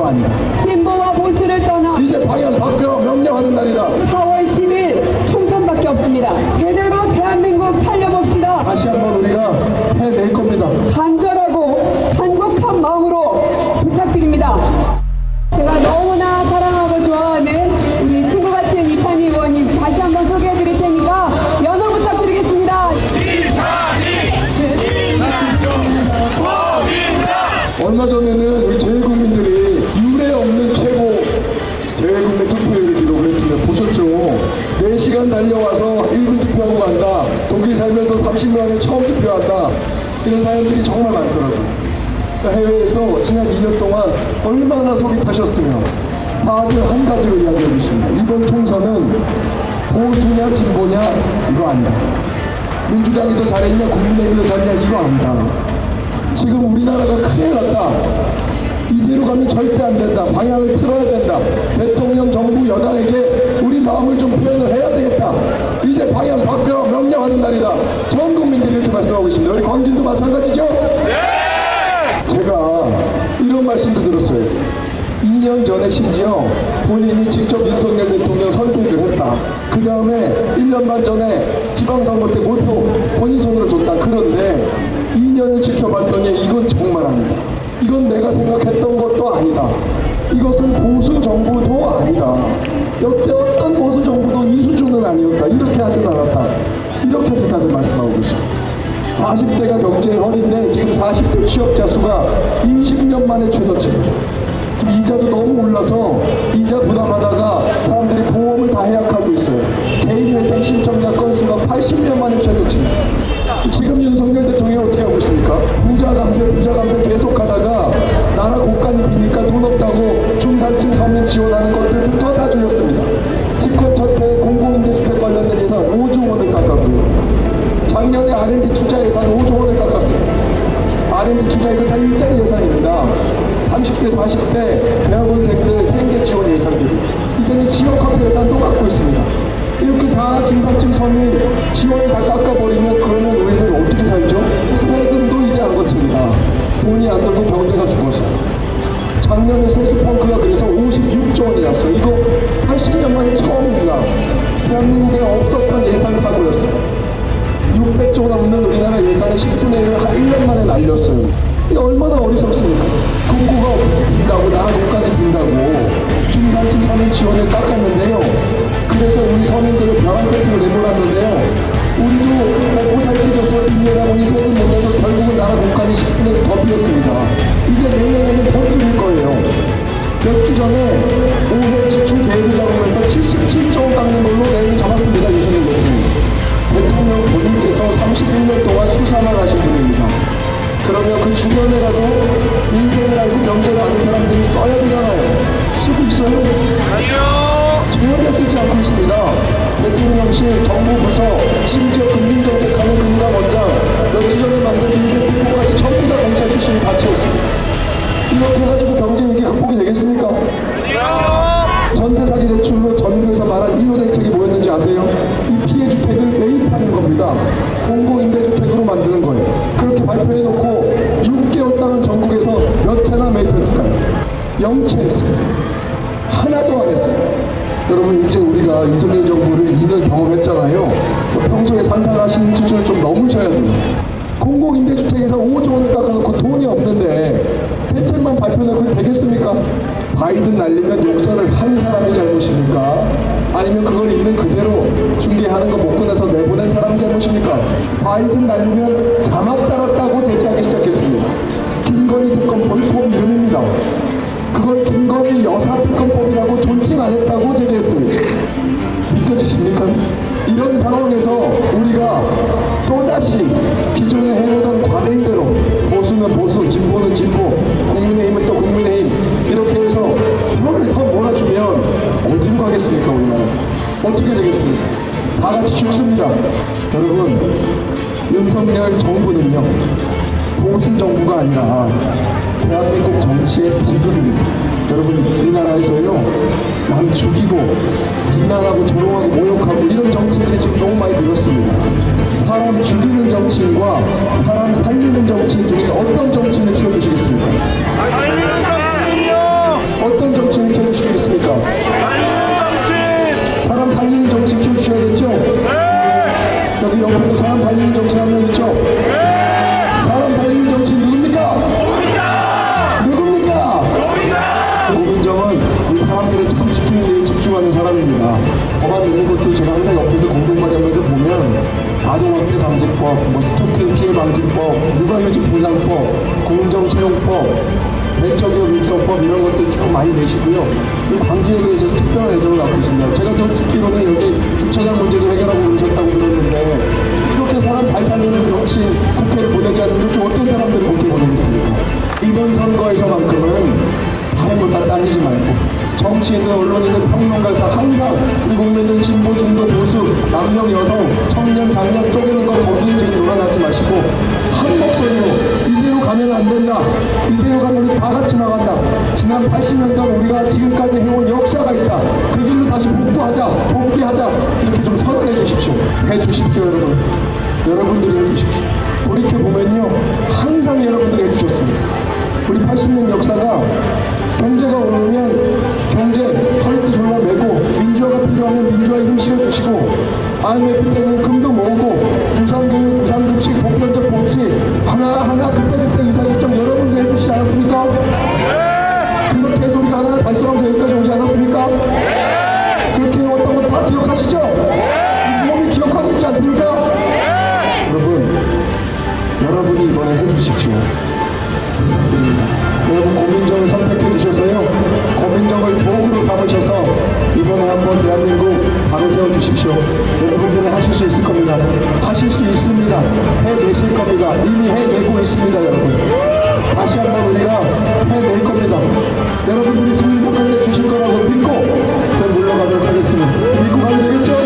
아니다. 진보와 보수를 떠나 이제 방향 바뀌어 명령하는 날이다. 4월 10일 총선밖에 없습니다. 제대로 대한민국 살려봅시다. 다시 한번 우리가 해낼 겁니다. 간절하고 간곡한 마음으로 부탁드립니다. 제가 너무나 사랑하고 좋아하는 우리 친구 같은 이탄희 의원님 다시 한번 소개해 드릴 테니까 연호 부탁드리겠습니다. 얼마 전에는 우리 재외국민들이 유례 없는 최고 재외국민 투표율을 기록을 했습니다. 보셨죠? 4시간 달려와서 1분 투표하고 간다. 독일 살면서 30년 만에 처음 투표한다. 이런 사연들이 정말 많더라고요. 그러니까 해외에서 지난 2년 동안 얼마나 속이 타셨으면 다들 한 가지로 이야기해 주십니다. 이번 총선은 보수냐 진보냐 이거 아니다. 민주당이 더 잘했냐 국민의힘이 더 잘했냐 이거 아니다. 지금 우리나라가 큰일 났다. 이대로 가면 절대 안 된다. 방향을 틀어야 된다. 대통령, 정부, 여당에게 우리 마음을 좀 표현을 해야 되겠다. 이제 방향 바뀌어 명령하는 날이다. 전 국민들이 이렇게 말씀하고 있습니다. 우리 광진도 마찬가지죠? 네! 제가 이런 말씀도 들었어요. 2년 전에 심지어 본인이 직접 윤석열 대통령 선택을 했다. 그 다음에 1년 반 전에 지방선거 때 몰표 본인 손으로 줬다. 그런데 2년을 지켜봤더니 이건 정말 아니다. 이건 내가 생각했던 것도 아니다. 이것은 보수 정부도 아니다. 역대 어떤 보수 정부도 이 수준은 아니었다. 이렇게 하진 않았다. 이렇게 다들 말씀하고 계십니다. 40대가 경제의 허리인데 지금 40대 취업자 수가 20년 만에 최저치입니다. 지금 이자도 너무 올라서 이자 부담하다가 사람들이 보험을 다 해약하고 있어요. 개인회생 신청자 건수가 80년 만에 최저치입니다. 지금 윤석열 대통령이 어떻게 하고 있습니까? 부자 감세 계속하다가 나라 곳간이 비니까 돈 없다고 중산층 서민 지원하는 것들부터 다 줄였습니다. 집권 첫해 공공임대주택 관련된 예산 5조 원을 깎았고요. 작년에 R&D 투자 예산 5조 원을 깎았어요. R&D 투자 이거 다 일자리 예산입니다. 30대 40대 대학원생들 생계 지원 예산들이 이제는 지역화폐 예산도 깎고 있습니다. 이렇게 다 중산층 서민 지원을 다 깎아버리면 그러면 우리는 어떻게 살죠? 세금도 이제 안 거칩니다. 돈이 안 들고 경제가 죽어서. 작년에 세수 펑크가 그래서 56조 원이 났어요. 이거 80년 만에 처음입니다. 대한민국에 없었던 예산 사고였어요. 600조 넘는 우리나라 예산의 10분의 1을 1년 만에 날렸어요. 이게 얼마나 어리석습니까? 금고가 빈다고 나라 국간이 빈다고 중산층 서민 지원을 깎았는데요. 그래서 우리 서민들을 벼랑 끝으로 내몰았는데요. 우리도 먹고 살기 줘서 빚내라고 이 세금 내면서 결국은 나라 국간이 10분의 1 더 비었습니다. 이제 내년에는 더 줄일 거예요. 몇 주 전에 올해 지출 계획을 잡으면서 77조 원 깎는 걸로 내용을 잡았습니다. 윤석열 대통령 본인께서 31년 동안 수사만 하신 분입니다. 그러면 그 주변에라도 민생을 알고 명제를 아는 사람들이 써야 되잖아요. 쓰고 있어요? 아니요. 전혀 쓰지 않고 있습니다. 대통령실, 정부부서, 심지어 금융정책하는 금감원장, 몇 주 전에 만든 민생특보까지 전부 다 검찰 출신이 같이 했습니다. 이렇게 해가지고 경제위기 극복이 되겠습니까? 아니요. 전세 사기 대출로 전국에서 말한 1호 대책이 뭐였는지 아세요? 이 피해 주택을 매입하는 겁니다. 공공임대주택으로 만드는 거예요. 그렇게 발표해놓고 6개월 동안 전국에서 몇 채나 매입했을까요? 0채 했어요. 하나도 안 했어요. 여러분 이제 우리가 윤석열 정부를 2년 경험했잖아요. 평소에 상상하시는 수준을 좀 넘으셔야 돼요. 공공임대주택에서 5조 원을 깎아놓고 돈이 없는데 대책만 발표해놓고 되겠습니까? 바이든 날리면 욕설을 한 사람이 잘못입니까? 아니면 그걸 있는 그대로 중계하는 거 못 꺼내서 내보낸 사람이 잘못입니까? 바이든 날리면 자막 따랐다고 제지하기 시작했습니다. 김건희 특검법이 법 이름입니다. 그걸 김건희 여사 특검법이라고 존칭 안 했다고 제지했습니다. 믿겨지십니까? 이런 상황에서 우리가 또다시 기존에 해오던 관행대로 보수는 보수, 진보는 진보, 국민의힘은 또 국민의힘 이렇게 해서 표를 더 몰아주면 어디로 가겠습니까? 우리나라 어떻게 되겠습니까? 다 같이 죽습니다. 여러분 윤석열 정부는요 보수 정부가 아니라 대한민국 정치의 비극입니다. 여러분 우리나라에서요 남 죽이고 비난하고 조롱하고 모욕하고 이런 정치들이 지금 너무 많이 늘었습니다. 사람 죽이는 정치인과 사람 살리는 정치인 중에 어떤 정치인을 키워주시겠습니까? 살리는 정치인이요. 옆에도 사람 살리는 정치 한 명 있죠? 사람 살리는 정치 누굽니까? 누굽니까? 고민정은 이 사람들을 참 지키는 일에 집중하는 사람입니다. 법안 있는 것도 제가 항상 옆에서 공동발의하면서 보면 아동학대 방지법, 뭐 스토킹 피해 방지법, 육아휴직 보장법, 공정채용법, 벤처기업 육성법 이런 것들 쭉 많이 내시고요. 이 광지에 대해서 특별한 애정을 갖고 있습니다. 제가 또 듣기로는 여기 주차장 문제도 해결하고 그러셨다고 들었는데 이렇게 사람 잘 살리는 정치인 국회를 보내지 않는 좀 어떤 사람들을 국회 보내겠습니까? 이번 선거에서만큼은 다른 거 다 따지지 말고 정치인들, 언론인들, 평론가 다 항상 우리 국민은 진보, 중도, 보수, 남녀, 여성, 청년, 장년 쪼개는 거 거기에 지금 놀아나지 마시고 한 목소리로 이대로 가면 안 된다. 이대로 가면 우리 다 같이 나간다. 지난 80년 동안 우리가 지금까지 해온 역사가 있다. 그 길로 다시 복귀하자. 이렇게 좀 선언해 주십시오. 해 주십시오, 여러분. 여러분들이 해 주십시오. 돌이켜보면요. 항상 여러분들이 해주셨습니다. 우리 80년 역사가 경제가 오르면 경제 퀄리티 졸라 매고 민주화가 필요하면 민주화에 힘 실어주시고 IMF 때는 금도 모으고 유산교육, 유산급식, 보편적 복지 하나하나 그때그때 의사결정 여러분들 해주시지 않았습니까? 그렇게 해서 우리가 하나하나 달성하면서 여기까지 오지 않았습니까? 그렇게 해왔던 거 다 기억하시죠? 우리 몸이 기억하고 있지 않습니까? 여러분이 이번에 해주십시오. 부탁드립니다. 여러분 고민정을 선택해 주셔서요. 고민정을 도구로 삼으셔서 이번에 한번 대한민국 바로 세워주십시오. 여러분들은 하실 수 있을 겁니다. 하실 수 있습니다. 해내실 겁니다. 이미 해내고 있습니다. 여러분. 다시 한번 우리가 해낼 겁니다. 여러분들이 승리 보장해 주실 거라고 믿고 전 물러가도록 하겠습니다. 믿고 가면 되겠죠?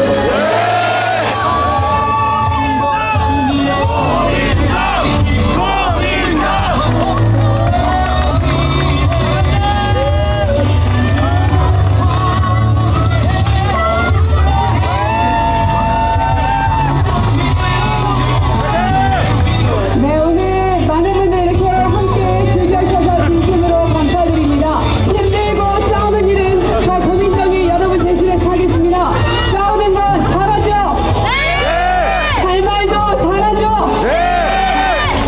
네, 오늘 많은 분들 이렇게 함께 즐겨주셔서 진심으로 감사드립니다. 힘들고 싸우는 일은 저 고민정이 여러분 대신해서 하겠습니다. 싸우는 건 잘하죠? 할 말도 잘하죠?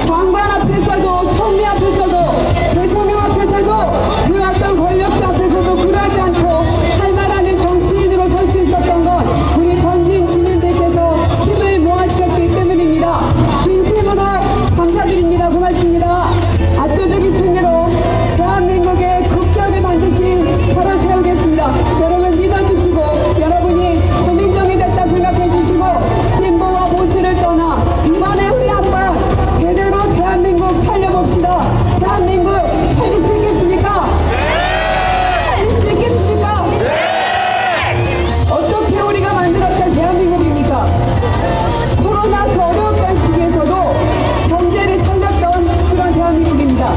장관 앞에서도, 총리 앞에서도, 대통령 앞에서도, 그 어떤 권력자 앞에서도 굴하지 않고 할 말하는 정치인으로 설 수 있었던 건 우리 던진 주민들께서 힘을 모아주셨기 때문입니다. 진심으로 감사드립니다. 고맙습니다. 압도적인 승리로 대한민국의 국격을 반드시 바로 세우겠습니다. 여러분 믿어주시고 여러분이 고민정이 됐다 생각해 주시고 진보와 보수를 떠나 이번에 우리 한번 제대로 대한민국 살려봅시다. 대한민국 살릴 수 있겠습니까? 살릴 수 있겠습니까? 어떻게 우리가 만들었던 대한민국입니까? 코로나 그 어려웠던 시기에서도 경제를 살렸던 그런 대한민국입니다.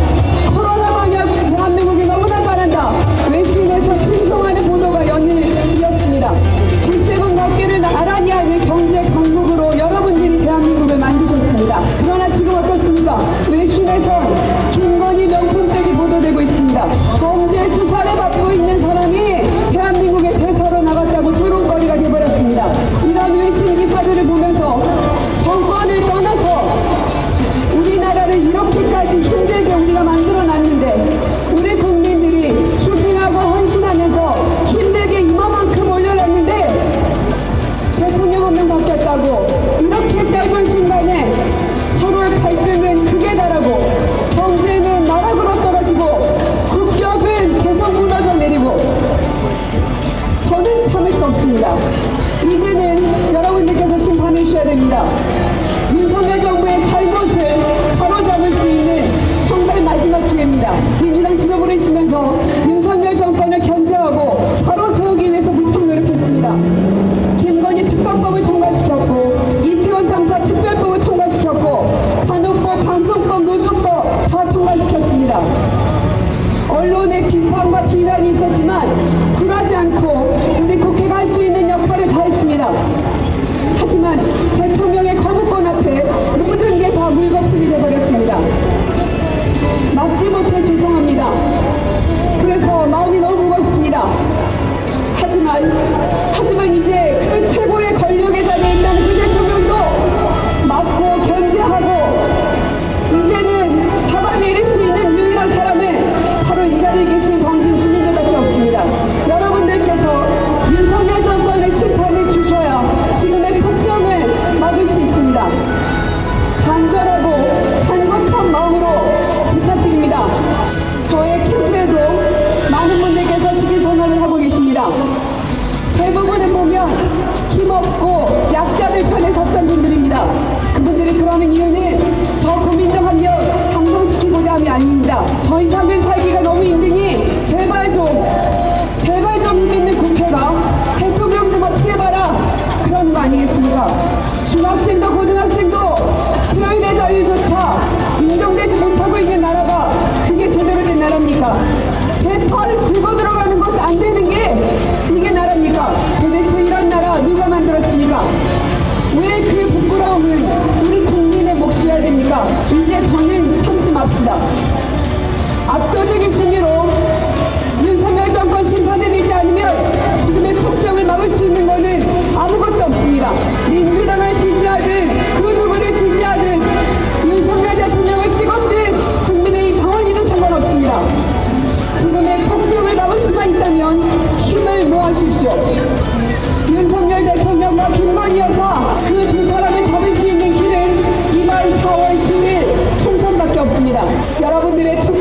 코로나 방역 대한민국이 너무나 잘한다. 외신에서 칭송하는 보도가 연일이었습니다. G7 어깨를 나란히 하는 경제 강국으로 여러분들이 대한민국을 만드셨습니다. 그러나 지금 어떻습니까? 외신에선 김건희 명품백이 보도되고 있습니다. 범죄 수사를 받고 있는 사람이 대한민국의 대사로 나갔다고 조롱거리가 되어버렸습니다. 이런 외신 기사들을 보면서 정권을 떠나서 우리나라를 이렇게까지 힘들게 우리가 만들어놨는데 우리 국민들이 희생하고 헌신하면서 힘들게 이만큼 올려놨는데 대통령 한 명 바뀌었다고 이렇게 짧은 순간에 서로의 갈등은 극에 달하고 경제는 나락으로 떨어지고 국격은 계속 무너져 내리고 더는 참을 수 없습니다. 이제는 여러분들께서 심판해 주셔야 됩니다. 윤석열 정부의 잘못을 바로잡을 수 있는 정말 마지막 기회입니다. 민주당 지도부로 있으면서 윤석열 정권을 견제하고 바로 세우기 위해서 무척 노력했습니다. 김건희 특검법을 통과시켰고 이태원 참사 특별법을 통과시켰고 간호법, 방송법, 노조법 다 통과시켰습니다. 언론의 비판과 비난이 있었지만 굴하지 않고 우리 국회가 할 수 있는 역할을 다했습니다. 하지만 대통령의 거부권 앞에 모든 게 다 물거품이 되어버렸습니다. 막지 못해 죄송합니다. 그래서 마음이 너무 무겁습니다. 하지만 이제 그 최고의 권력의 자리에 있는 그 대통령도 요구하는 이유는 저 국민적 합력 방송시키고자 함이 아닙니다. 더 이상은 살기가 너무 힘드니 제발 좀 힘 있는 국회가 대통령 좀 어떻게 해봐라 그런 거 아니겠습니까? 중학생도 고등학생도 표현의 자유조차 인정되지 못하고 있는 나라가 그게 제대로 된 나라입니까? 대파를 들고 들어가는 것 안 되는 게 이게 나라입니까? 도대체 이런 나라 누가 만들었습니까? 왜 그 부끄러움은 우리 국민의 몫이어야 됩니까? 이제 더는 참지 맙시다. 압도적인 승리로 윤석열 정권 심판해내지 않으면 지금의 폭정을 막을 수 있는 것은 아무것도 없습니다. 민주당을 지지하든 그 누구를 지지하든 윤석열 대통령을 찍었든 국민의 당원이든 상관없습니다. 지금의 폭정을 막을 수만 있다면 힘을 모아십시오. 윤석열 대통령과 김건희 여사 그 두 사람을 잡을 수 있는 길은 이번 4월 10일 총선밖에 없습니다. 여러분들의 투